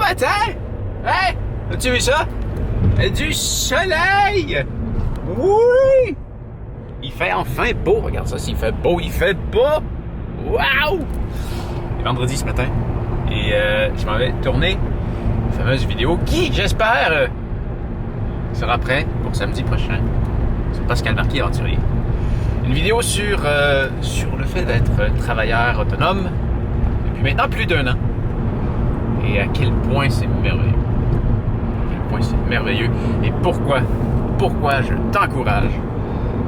matin! Hein? As-tu vu ça? Du soleil! Oui! Il fait enfin beau. Regarde ça, s'il fait beau, il fait beau! Waouh! C'est vendredi ce matin. Et je m'en vais tourner une fameuse vidéo qui, j'espère, sera prêt pour samedi prochain. C'est Pascal Marquis Aventurier. Une vidéo sur le fait d'être travailleur autonome depuis maintenant plus d'1 an. Et à quel point c'est merveilleux. À quel point c'est merveilleux. Et pourquoi je t'encourage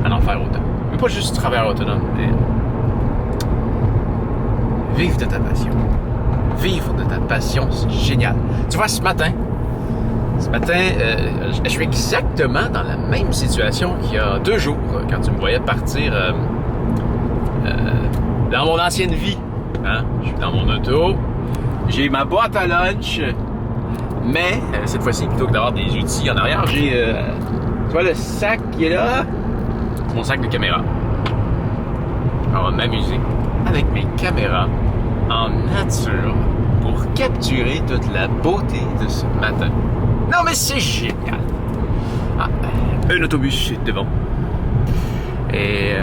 à en faire autant. Mais pas juste travailleur autonome, mais vivre de ta passion. Vivre de ta passion, c'est génial. Tu vois, ce matin, je suis exactement dans la même situation qu'il y a 2 jours, quand tu me voyais partir dans mon ancienne vie. Hein? Je suis dans mon auto, j'ai ma boîte à lunch, mais cette fois-ci, plutôt que d'avoir des outils en arrière, j'ai, tu vois le sac qui est là, mon sac de caméra. On va m'amuser avec mes caméras en nature pour capturer toute la beauté de ce matin. Non, mais c'est génial! Ah, un autobus devant. Et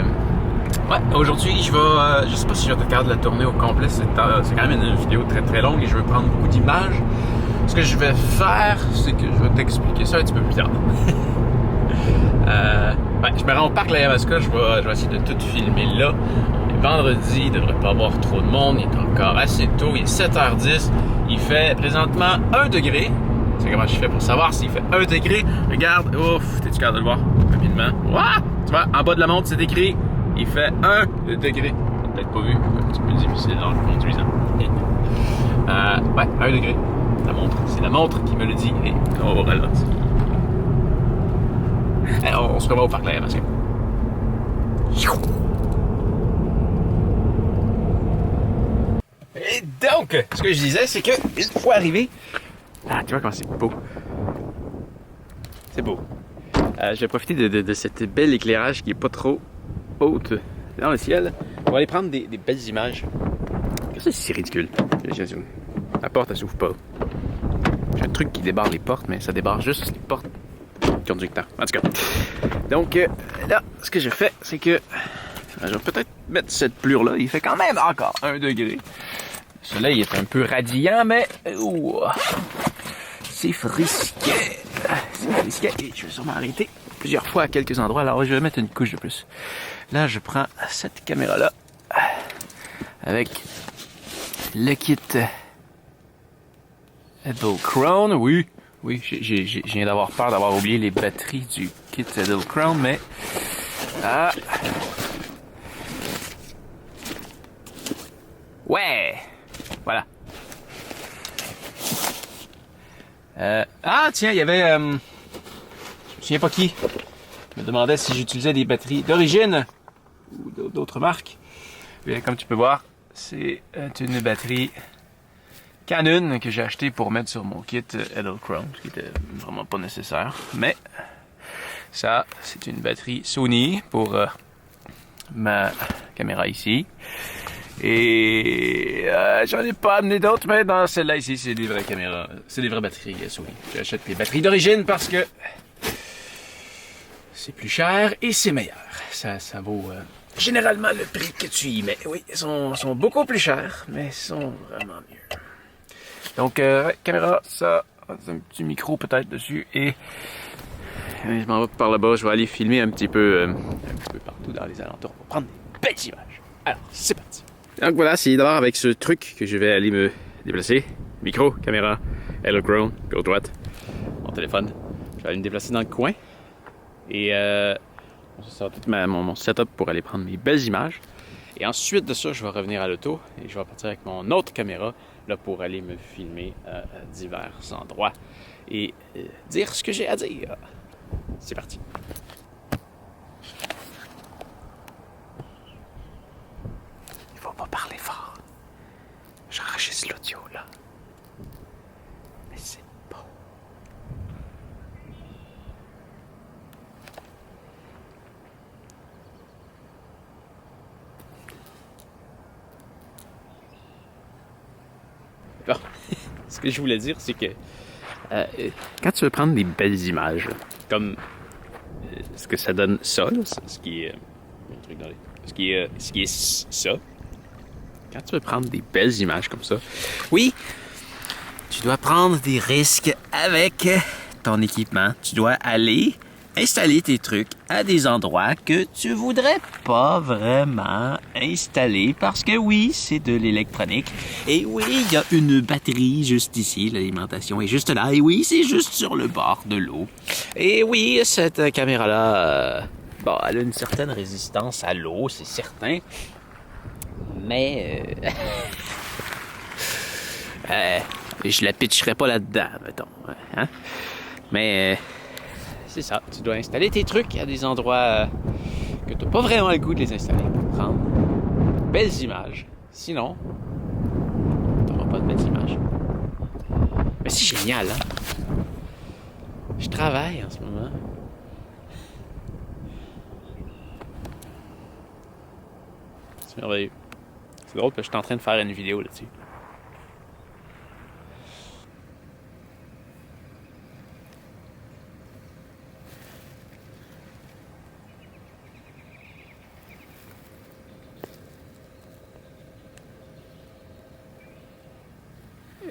ouais, aujourd'hui, je sais pas si je vais te garder la tournée au complet. C'est quand même une vidéo très très longue et je veux prendre beaucoup d'images. Ce que je vais faire, c'est que je vais t'expliquer ça un petit peu plus tard. Ouais, je me rends au parc La Yamaska, je vais essayer de tout filmer là. Vendredi, il ne devrait pas avoir trop de monde, il est encore assez tôt, il est 7h10, il fait présentement 1 degré. Tu sais comment je fais pour savoir s'il fait 1 degré? Regarde, ouf, t'es-tu capable de le voir rapidement? Ouah! Tu vois, en bas de la montre, c'est écrit, il fait 1 degré. T'as peut-être pas vu, un petit peu difficile dans le conduisant. Ouais, 1 degré. La montre, c'est la montre qui me le dit, et on va ralentir. Alors, on se revoit au parc La Yamaska. Et donc, ce que je disais, c'est que une fois arrivé, tu vois comment c'est beau. C'est beau. Je vais profiter de cette belle éclairage qui est pas trop haute dans le ciel. On va aller prendre des belles images. C'est si ridicule. La porte, elle s'ouvre pas. J'ai un truc qui débarre les portes, mais ça débarre juste les portes conducteurs. En tout cas. Donc, là, ce que je fais, c'est que je vais peut-être mettre cette plure-là. Il fait quand même encore 1 degré. Le soleil est un peu radiant, mais c'est frisquet. C'est frisquet et je vais sûrement arrêter plusieurs fois à quelques endroits. Alors, je vais mettre une couche de plus. Là, je prends cette caméra-là avec le kit Edelkrone. Oui, je viens d'avoir peur d'avoir oublié les batteries du kit Edelkrone, mais ouais, voilà. Tiens, il y avait, je me souviens pas qui me demandait si j'utilisais des batteries d'origine ou d'autres marques. Bien, comme tu peux voir, c'est une batterie Canon que j'ai acheté pour mettre sur mon kit Edelkrone, ce qui était vraiment pas nécessaire. Mais ça, c'est une batterie Sony pour ma caméra ici. Et j'en ai pas amené d'autres, mais dans celle-là ici, c'est des vraies caméras, c'est des vraies batteries Sony. J'achète les batteries d'origine parce que c'est plus cher et c'est meilleur. Ça vaut généralement le prix que tu y mets. Oui, ils sont beaucoup plus chers, mais ils sont vraiment mieux. Donc, caméra, ça, un petit micro peut-être dessus, et je m'en vais par là-bas, je vais aller filmer un petit peu partout dans les alentours pour prendre des belles images. Alors, c'est parti. Donc voilà, c'est d'abord avec ce truc que je vais aller me déplacer. Micro, caméra, Edelkrone, gauche droite, mon téléphone. Je vais aller me déplacer dans le coin, et ça sera tout mon setup pour aller prendre mes belles images. Et ensuite de ça, je vais revenir à l'auto et je vais partir avec mon autre caméra là, pour aller me filmer à divers endroits et dire ce que j'ai à dire. C'est parti. Il faut pas parler fort. J'enregistre l'audio là. Mais c'est beau. Bon. ce que je voulais dire, c'est que quand tu veux prendre des belles images, comme ce que ça donne ça, là, ce qui est ça, quand tu veux prendre des belles images comme ça, oui, tu dois prendre des risques avec ton équipement. Tu dois aller installer tes trucs à des endroits que tu voudrais pas vraiment installer parce que oui, c'est de l'électronique. Et oui, il y a une batterie juste ici, l'alimentation est juste là. Et oui, c'est juste sur le bord de l'eau. Et oui, cette caméra-là, bon, elle a une certaine résistance à l'eau, c'est certain. Mais je la pitcherai pas là-dedans, mettons. Hein? Mais c'est ça, tu dois installer tes trucs à des endroits que tu n'as pas vraiment le goût de les installer pour prendre de belles images. Sinon, tu n'auras pas de belles images. Mais c'est génial, hein? Je travaille en ce moment. C'est merveilleux. C'est drôle que je suis en train de faire une vidéo là-dessus.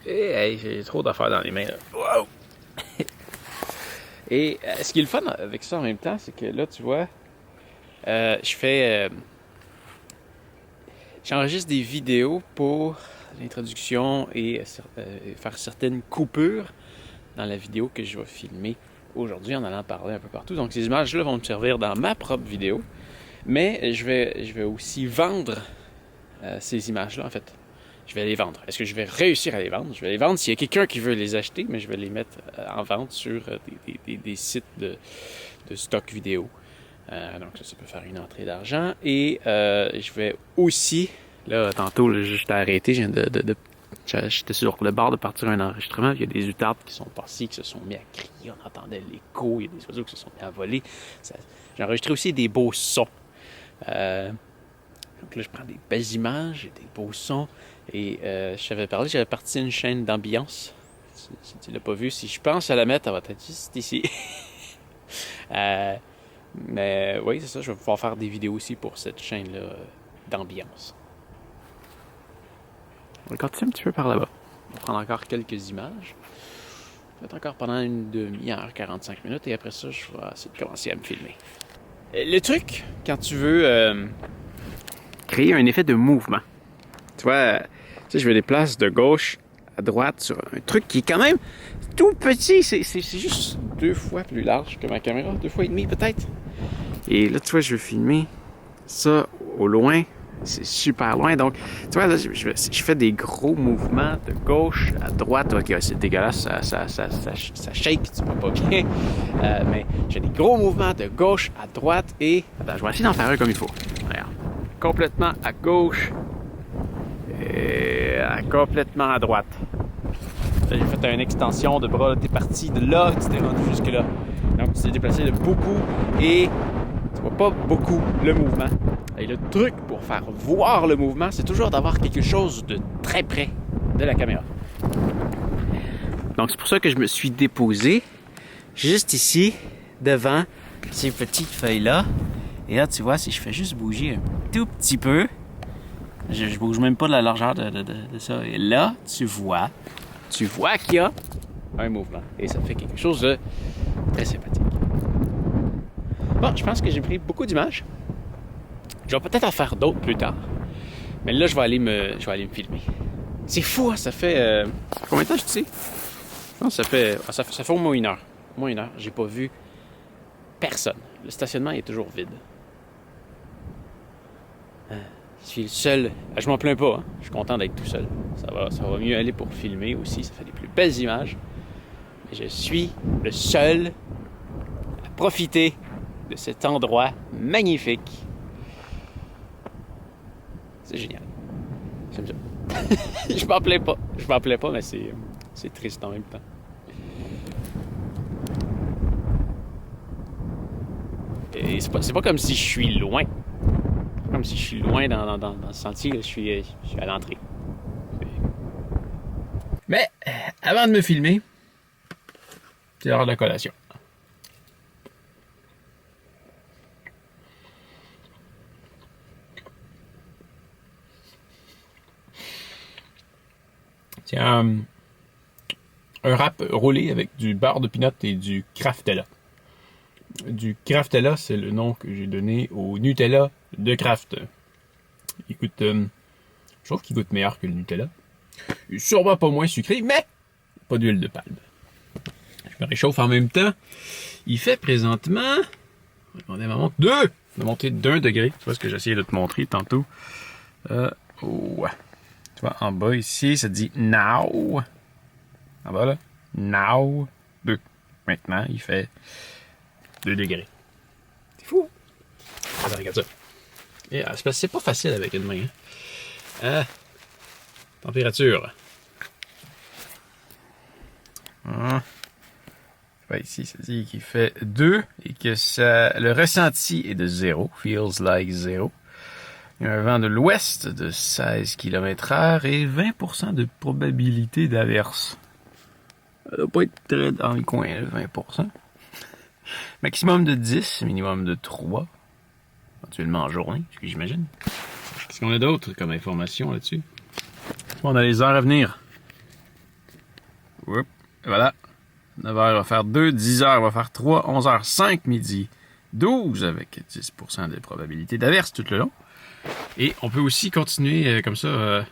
Hey, j'ai trop d'affaires dans les mains, là. Wow! Et ce qui est le fun avec ça en même temps, c'est que là, tu vois, j'enregistre des vidéos pour l'introduction et faire certaines coupures dans la vidéo que je vais filmer aujourd'hui en allant parler un peu partout. Donc, ces images-là vont me servir dans ma propre vidéo, mais je vais aussi vendre ces images-là, en fait. Je vais les vendre. Est-ce que je vais réussir à les vendre? Je vais les vendre s'il y a quelqu'un qui veut les acheter, mais je vais les mettre en vente sur des sites de stock vidéo. Donc ça peut faire une entrée d'argent. Et je vais aussi... Là, tantôt, là, je t'ai arrêté. J'étais sur le bord de partir un enregistrement. Il y a des outardes qui sont passées, qui se sont mis à crier. On entendait l'écho. Il y a des oiseaux qui se sont mis à voler. J'ai enregistré aussi des beaux sons. Donc là, je prends des belles images et des beaux sons. Et j'avais parti une chaîne d'ambiance. Si tu ne l'as pas vu, si je pense à la mettre, elle va être juste ici. Mais oui, c'est ça, je vais pouvoir faire des vidéos aussi pour cette chaîne-là d'ambiance. On va continuer un petit peu par là-bas. On va prendre encore quelques images. Peut-être encore pendant une demi-heure, 45 minutes, et après ça, je vais essayer de commencer à me filmer. Le truc, quand tu veux créer un effet de mouvement, tu vois, je me déplace de gauche à droite sur un truc qui est quand même tout petit. C'est juste 2 fois plus large que ma caméra, 2 fois et demi peut-être. Et là, tu vois, je veux filmer ça au loin. C'est super loin. Donc, tu vois, là, je fais des gros mouvements de gauche à droite. Ok, c'est dégueulasse, ça shake, tu vois pas bien. Mais j'ai des gros mouvements de gauche à droite et... Attends, je vais essayer d'en faire un comme il faut. Regarde. Complètement à gauche. Et complètement à droite. Là, j'ai fait une extension de bras. T'es parti de là, tu t'es rendu jusque là. Donc, tu t'es déplacé de beaucoup et tu vois pas beaucoup le mouvement. Et le truc pour faire voir le mouvement, c'est toujours d'avoir quelque chose de très près de la caméra. Donc, c'est pour ça que je me suis déposé juste ici, devant ces petites feuilles-là. Et là, tu vois, si je fais juste bouger un tout petit peu, je bouge même pas de la largeur de ça. Et là, tu vois qu'il y a un mouvement. Et ça fait quelque chose de très sympathique. Bon, je pense que j'ai pris beaucoup d'images. Je vais peut-être en faire d'autres plus tard. Mais là, je vais aller me filmer. C'est fou, hein? Ça fait... combien de temps je sais? Je pense que ça fait au moins 1 heure. Au moins 1 heure. J'ai pas vu personne. Le stationnement est toujours vide. Je suis le seul. Je m'en plains pas, hein? Je suis content d'être tout seul. Ça va mieux aller pour filmer aussi. Ça fait des plus belles images. Mais je suis le seul à profiter de cet endroit magnifique. C'est génial. J'aime ça. Je m'en plains pas, mais c'est triste en même temps. Et c'est pas comme si je suis loin. Comme si je suis loin dans le sentier, je suis à l'entrée. Mais avant de me filmer, c'est l'heure de la collation. C'est un wrap roulé avec du beurre de pinot et du Craftella. Du Craftella, c'est le nom que j'ai donné au Nutella de Kraft. Il goûte, je trouve qu'il goûte meilleur que le Nutella. Il est sûrement pas moins sucré, mais pas d'huile de palme. Je me réchauffe en même temps. Il fait présentement, on va monter d'1 degré. Tu vois ce que j'essayais de te montrer tantôt. Ouais. Tu vois, en bas ici, ça dit now. En bas là, now 2. Maintenant, il fait 2 degrés. C'est fou. Attends, regarde ça. Et, c'est parce que c'est pas facile avec une main. Hein? Température. Ici, ça dit qu'il fait 2 et que le ressenti est de 0. Feels like 0. Il y a un vent de l'ouest de 16 km/h et 20% de probabilité d'averse. Ça doit pas être très dans le coin, 20%. Maximum de 10, minimum de 3. Éventuellement en journée, ce que j'imagine. Qu'est-ce qu'on a d'autre comme information là-dessus? On a les heures à venir. Voilà. 9h va faire 2, 10h va faire 3, 11h 5, midi 12 avec 10% de probabilité d'averse tout le long. Et on peut aussi continuer comme ça.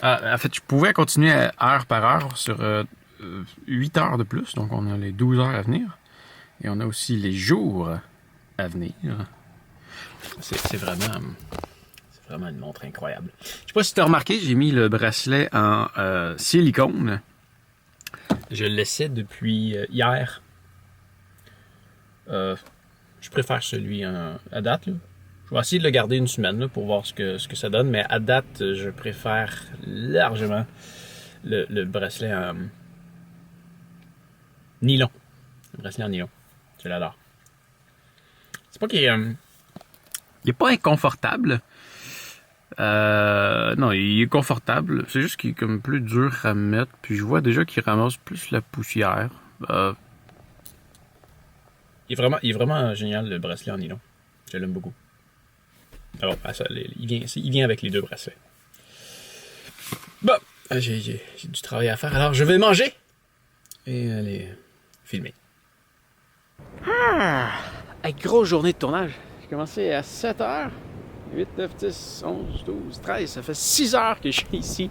En fait, je pouvais continuer heure par heure sur 8 heures de plus. Donc, on a les 12 heures à venir. Et on a aussi les jours à venir. C'est vraiment une montre incroyable. Je sais pas si tu as remarqué, j'ai mis le bracelet en silicone. Je le laissais depuis hier. Je préfère celui à date, là. Je vais essayer de le garder une semaine là, pour voir ce que ça donne, mais à date, je préfère largement le bracelet en nylon. Le bracelet en nylon. Je l'adore. C'est pas qu'il il est pas inconfortable. Non, il est confortable. C'est juste qu'il est comme plus dur à mettre. Puis je vois déjà qu'il ramasse plus la poussière. Il est vraiment génial, le bracelet en nylon. Je l'aime beaucoup. Alors, il vient avec les deux bracelets. Bon, j'ai du travail à faire. Alors, je vais manger et aller filmer. Grosse journée de tournage. J'ai commencé à 7h. 8, 9, 10, 11, 12, 13. Ça fait 6 heures que je suis ici.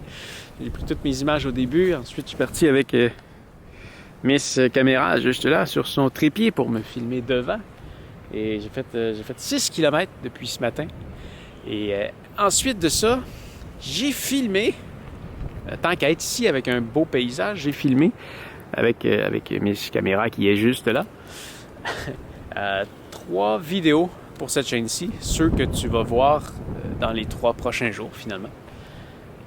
J'ai pris toutes mes images au début. Ensuite, je suis parti avec Miss Caméra juste là sur son trépied pour me filmer devant. Et j'ai fait 6 km depuis ce matin. Et ensuite de ça, j'ai filmé, tant qu'à être ici avec un beau paysage, j'ai filmé avec Miss Caméra qui est juste là. 3 vidéos pour cette chaîne-ci, ceux que tu vas voir dans les 3 prochains jours finalement.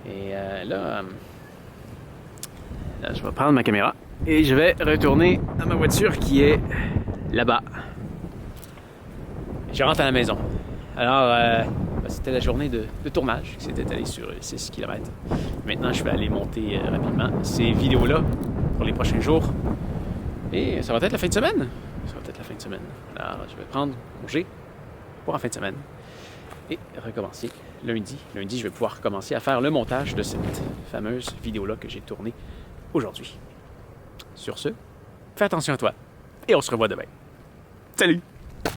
Et là, je vais prendre ma caméra et je vais retourner à ma voiture qui est là-bas. Je rentre à la maison. Alors, c'était la journée de tournage qui s'était étalée sur 6 km. Maintenant, je vais aller monter rapidement ces vidéos-là pour les prochains jours. Et ça va être la fin de semaine. Alors, je vais prendre congé pour la fin de semaine et recommencer lundi. Lundi, je vais pouvoir recommencer à faire le montage de cette fameuse vidéo-là que j'ai tournée aujourd'hui. Sur ce, fais attention à toi et on se revoit demain. Salut!